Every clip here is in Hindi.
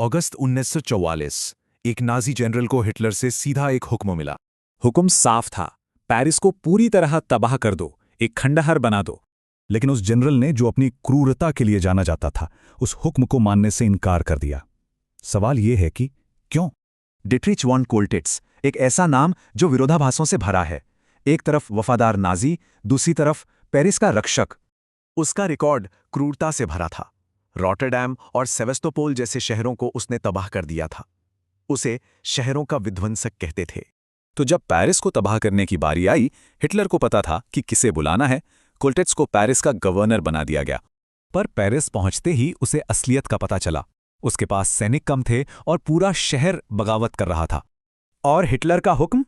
अगस्त 1944 एक नाजी जनरल को हिटलर से सीधा एक हुक्म मिला। हुक्म साफ था, पेरिस को पूरी तरह तबाह कर दो, एक खंडहर बना दो। लेकिन उस जनरल ने, जो अपनी क्रूरता के लिए जाना जाता था, उस हुक्म को मानने से इनकार कर दिया। सवाल यह है कि क्यों? डिट्रिच वॉन कोल्टिट्स, एक ऐसा नाम जो विरोधाभासों से भरा है। एक तरफ वफादार नाजी, दूसरी तरफ पेरिस का रक्षक। उसका रिकॉर्ड क्रूरता से भरा था। रॉटरडैम और सेवेस्तोपोल जैसे शहरों को उसने तबाह कर दिया था। उसे शहरों का विध्वंसक कहते थे। तो जब पेरिस को तबाह करने की बारी आई, हिटलर को पता था कि किसे बुलाना है। कोल्टिट्स को पेरिस का गवर्नर बना दिया गया। पर पेरिस पहुंचते ही उसे असलियत का पता चला। उसके पास सैनिक कम थे और पूरा शहर बगावत कर रहा था। और हिटलर का हुक्म,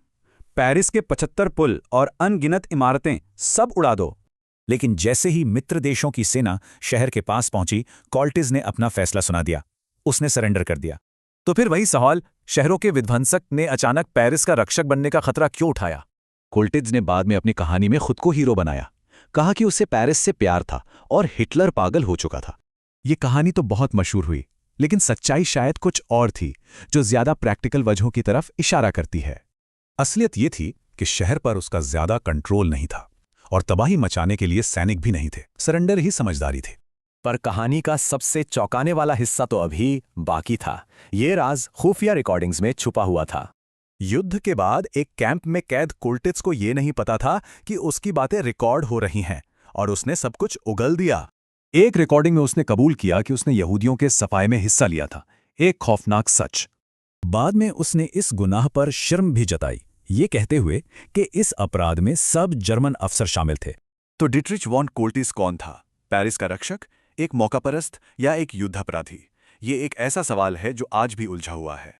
पेरिस के 75 पुल और अनगिनत इमारतें सब उड़ा दो। लेकिन जैसे ही मित्र देशों की सेना शहर के पास पहुंची, कोल्टिज़ ने अपना फैसला सुना दिया। उसने सरेंडर कर दिया। तो फिर वही सवाल, शहरों के विध्वंसक ने अचानक पेरिस का रक्षक बनने का खतरा क्यों उठाया? कोल्टिज़ ने बाद में अपनी कहानी में खुद को हीरो बनाया। कहा कि उसे पेरिस से प्यार था और हिटलर पागल हो चुका था। ये कहानी तो बहुत मशहूर हुई, लेकिन सच्चाई शायद कुछ और थी, जो ज्यादा प्रैक्टिकल वजहों की तरफ इशारा करती है। असलियत ये थी कि शहर पर उसका ज्यादा कंट्रोल नहीं था और तबाही मचाने के लिए सैनिक भी नहीं थे। सरेंडर ही समझदारी थी। पर कहानी का सबसे चौंकाने वाला हिस्सा तो अभी बाकी था। ये राज खुफिया रिकॉर्डिंग्स में छुपा हुआ था। युद्ध के बाद एक कैंप में कैद कोल्टिज़ को यह नहीं पता था कि उसकी बातें रिकॉर्ड हो रही हैं, और उसने सब कुछ उगल दिया। एक रिकॉर्डिंग में उसने कबूल किया कि उसने यहूदियों के सफाए में हिस्सा लिया था, एक खौफनाक सच। बाद में उसने इस गुनाह पर शर्म भी जताई, ये कहते हुए कि इस अपराध में सब जर्मन अफसर शामिल थे। तो डिट्रिच वॉन कोल्टिज़ कौन था? पेरिस का रक्षक, एक मौकापरस्त या एक युद्धापराधी? ये एक ऐसा सवाल है जो आज भी उलझा हुआ है।